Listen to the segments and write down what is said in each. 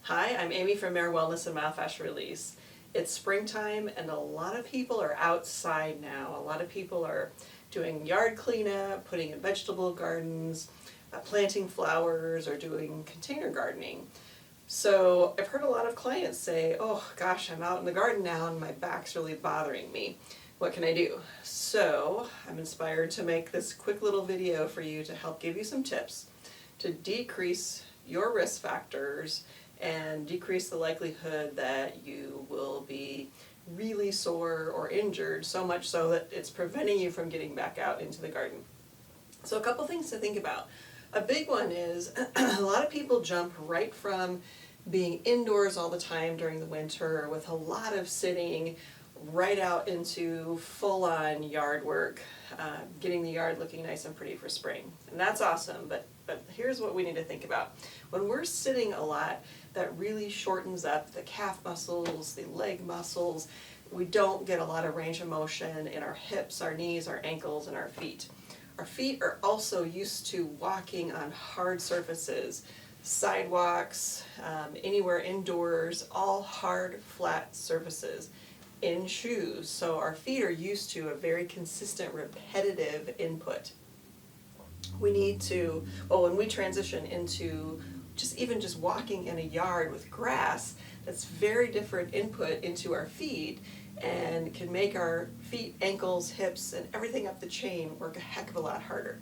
Hi, I'm Amy from Mare Wellness and Myofascial Release. It's springtime and a lot of people are outside now. A lot of people are doing yard cleanup, putting in vegetable gardens, planting flowers, or doing container gardening. So I've heard a lot of clients say, oh gosh, I'm out in the garden now and my back's really bothering me. What can I do? So I'm inspired to make this quick little video for you to help give you some tips to decrease your risk factors and decrease the likelihood that you will be really sore or injured, so much so that it's preventing you from getting back out into the garden. So a couple things to think about. A big one is a lot of people jump right from being indoors all the time during the winter with a lot of sitting right out into full-on yard work, getting the yard looking nice and pretty for spring. And that's awesome, but here's what we need to think about. When we're sitting a lot, that really shortens up the calf muscles, the leg muscles. We don't get a lot of range of motion in our hips, our knees, our ankles, and our feet. Our feet are also used to walking on hard surfaces, sidewalks, anywhere indoors, all hard, flat surfaces, in shoes. So our feet are used to a very consistent, repetitive input. We need to, when we transition into just walking in a yard with grass, that's very different input into our feet and can make our feet, ankles, hips, and everything up the chain work a heck of a lot harder.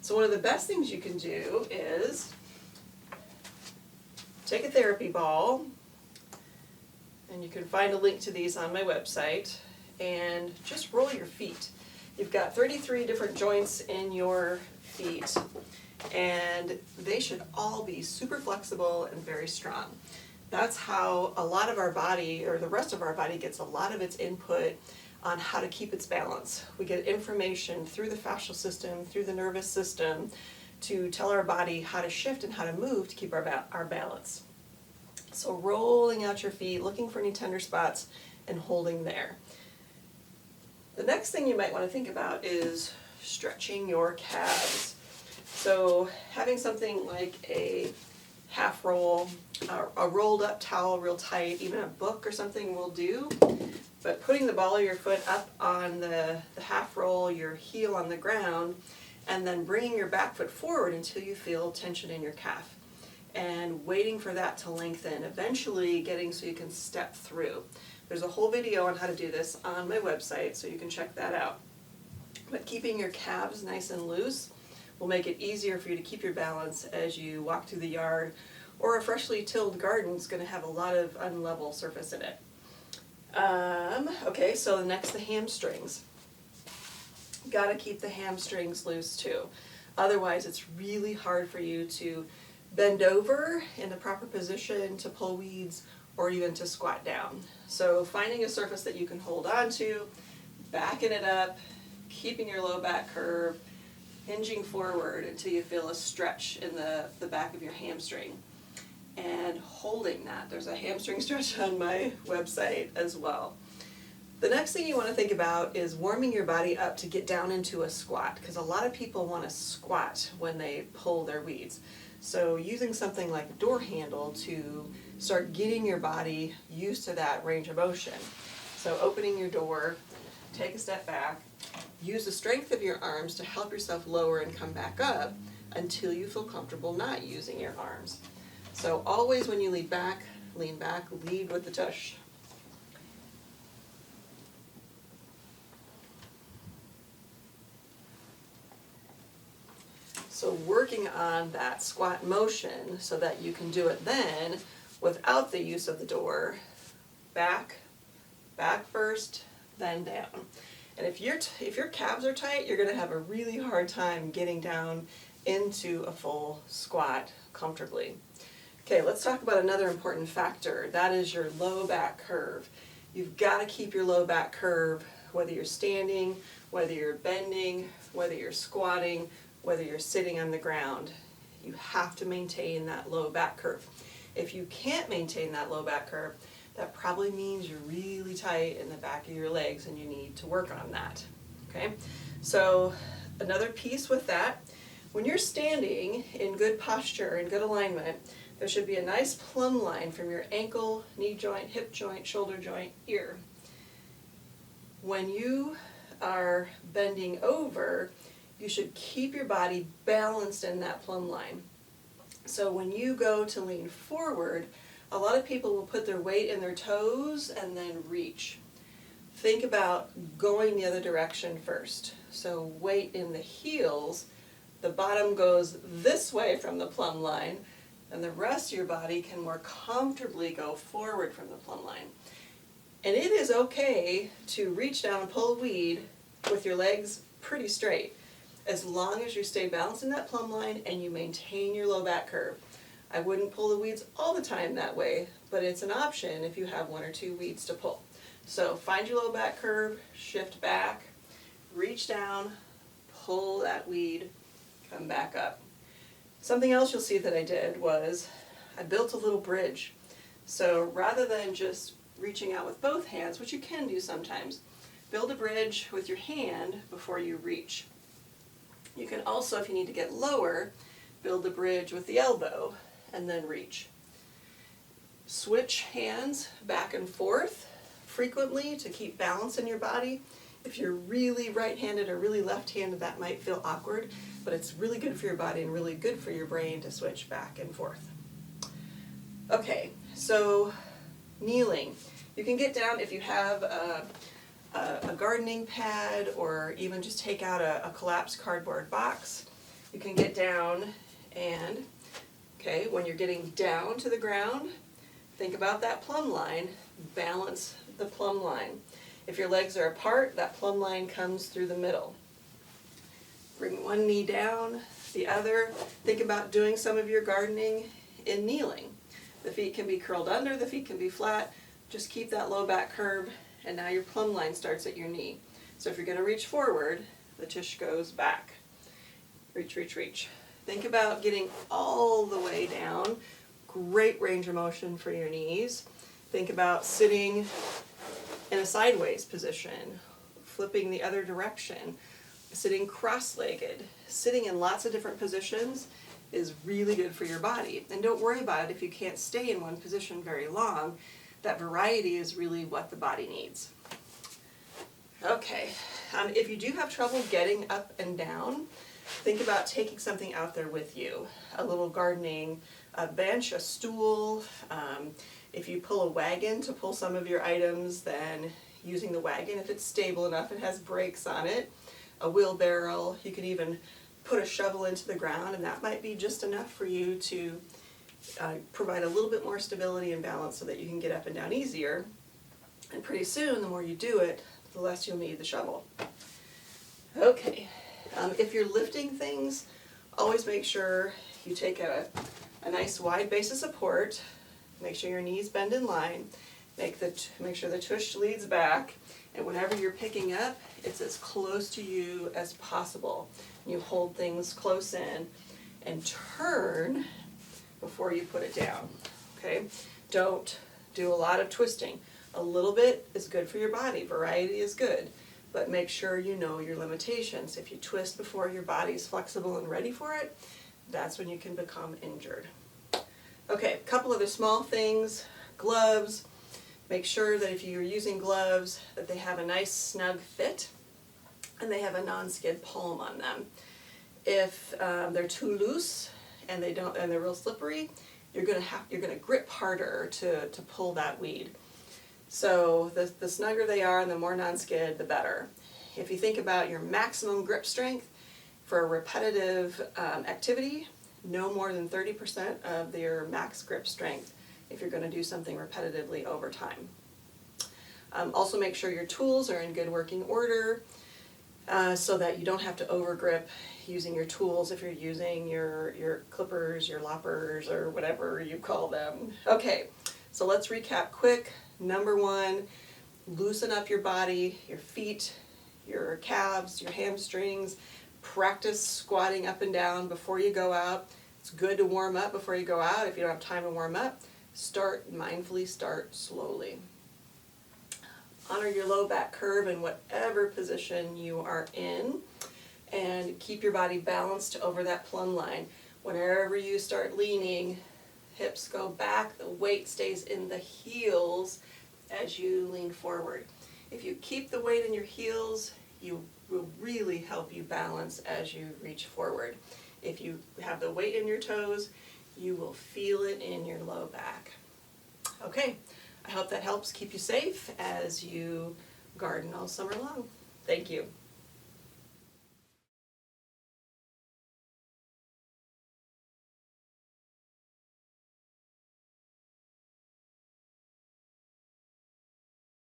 So one of the best things you can do is take a therapy ball, and you can find a link to these on my website, and just roll your feet. You've got 33 different joints in your feet, and they should all be super flexible and very strong. That's how a lot of our body, or the rest of our body, gets a lot of its input on how to keep its balance. We get information through the fascial system, through the nervous system, to tell our body how to shift and how to move to keep our balance. So rolling out your feet, looking for any tender spots, and holding there. The next thing you might want to think about is stretching your calves. So having something like a half roll, a rolled up towel real tight, even a book or something will do. But putting the ball of your foot up on the half roll, your heel on the ground, and then bringing your back foot forward until you feel tension in your calf. And waiting for that to lengthen, eventually getting so you can step through. There's a whole video on how to do this on my website, so you can check that out. But keeping your calves nice and loose will make it easier for you to keep your balance as you walk through the yard, or a freshly tilled garden is going to have a lot of unlevel surface in it. Okay, so next, the hamstrings. Got to keep the hamstrings loose too. Otherwise, it's really hard for you to bend over in the proper position to pull weeds or even to squat down. So finding a surface that you can hold on to, backing it up, keeping your low back curve, hinging forward until you feel a stretch in the back of your hamstring, and holding that. There's a hamstring stretch on my website as well. The next thing you want to think about is warming your body up to get down into a squat, because a lot of people want to squat when they pull their weeds. So using something like a door handle to start getting your body used to that range of motion. So opening your door, take a step back, use the strength of your arms to help yourself lower and come back up until you feel comfortable not using your arms. So always when you lean back, lead with the tush. So working on that squat motion so that you can do it then without the use of the door. Back first, then down. And if your calves are tight, you're going to have a really hard time getting down into a full squat comfortably. Okay, let's talk about another important factor. That is your low back curve. You've got to keep your low back curve, whether you're standing, whether you're bending, whether you're squatting, whether you're sitting on the ground. You have to maintain that low back curve. If you can't maintain that low back curve, that probably means you're really tight in the back of your legs and you need to work on that. Okay, so another piece with that, when you're standing in good posture and good alignment, There should be a nice plumb line from your ankle, knee joint, hip joint, shoulder joint, ear. When you are bending over, you should keep your body balanced in that plumb line. So when you go to lean forward, a lot of people will put their weight in their toes and then reach. Think about going the other direction first. So weight in the heels, the bottom goes this way from the plumb line, and the rest of your body can more comfortably go forward from the plumb line. And it is okay to reach down and pull a weed with your legs pretty straight, as long as you stay balanced in that plumb line and you maintain your low back curve. I wouldn't pull the weeds all the time that way, but it's an option if you have 1 or 2 weeds to pull. So find your low back curve, shift back, reach down, pull that weed, come back up. Something else you'll see that I did was I built a little bridge. So rather than just reaching out with both hands, which you can do sometimes, build a bridge with your hand before you reach. You can also, if you need to get lower, build a bridge with the elbow and then reach. Switch hands back and forth frequently to keep balance in your body. If you're really right-handed or really left-handed, that might feel awkward, but it's really good for your body and really good for your brain to switch back and forth. Okay, so kneeling. You can get down if you have a gardening pad, or even just take out a collapsed cardboard box. You can get down and, okay, when you're getting down to the ground, think about that plumb line, balance the plumb line. If your legs are apart, that plumb line comes through the middle. Bring one knee down, the other. Think about doing some of your gardening in kneeling. The feet can be curled under, the feet can be flat. Just keep that low back curve, and now your plumb line starts at your knee. So if you're going to reach forward, the tush goes back. Reach, reach, reach. Think about getting all the way down. Great range of motion for your knees. Think about sitting in a sideways position, flipping the other direction, sitting cross-legged. Sitting in lots of different positions is really good for your body. And don't worry about it if you can't stay in one position very long. That variety is really what the body needs. Okay, if you do have trouble getting up and down, think about taking something out there with you. A little gardening, a bench, a stool. If you pull a wagon to pull some of your items, then using the wagon, if it's stable enough, it has brakes on it. A wheelbarrow, you could even put a shovel into the ground, and that might be just enough for you to provide a little bit more stability and balance so that you can get up and down easier. And pretty soon, the more you do it, the less you'll need the shovel. Okay, if you're lifting things, always make sure you take a nice wide base of support. Make sure your knees bend in line. Make sure the tush leads back. And whenever you're picking up, it's as close to you as possible. You hold things close in and turn before you put it down. Okay? Don't do a lot of twisting. A little bit is good for your body. Variety is good. But make sure you know your limitations. If you twist before your body is flexible and ready for it, that's when you can become injured. Okay, a couple other small things. Gloves. Make sure that if you're using gloves that they have a nice snug fit and they have a non-skid palm on them. If they're too loose and they're real slippery, you're gonna grip harder to pull that weed. So the snugger they are and the more non-skid, the better. If you think about your maximum grip strength for a repetitive activity, no more than 30% of your max grip strength if you're going to do something repetitively over time. Also make sure your tools are in good working order so that you don't have to overgrip using your tools if you're using your clippers, your loppers, or whatever you call them. Okay, so let's recap quick. Number 1, loosen up your body, your feet, your calves, your hamstrings. Practice squatting up and down before you go out. It's good to warm up before you go out. If you don't have time to warm up, mindfully start slowly. Honor your low back curve in whatever position you are in, and keep your body balanced over that plumb line. Whenever you start leaning, hips go back, the weight stays in the heels as you lean forward. If you keep the weight in your heels, you will really help you balance as you reach forward. If you have the weight in your toes, you will feel it in your low back. Okay, I hope that helps keep you safe as you garden all summer long. Thank you.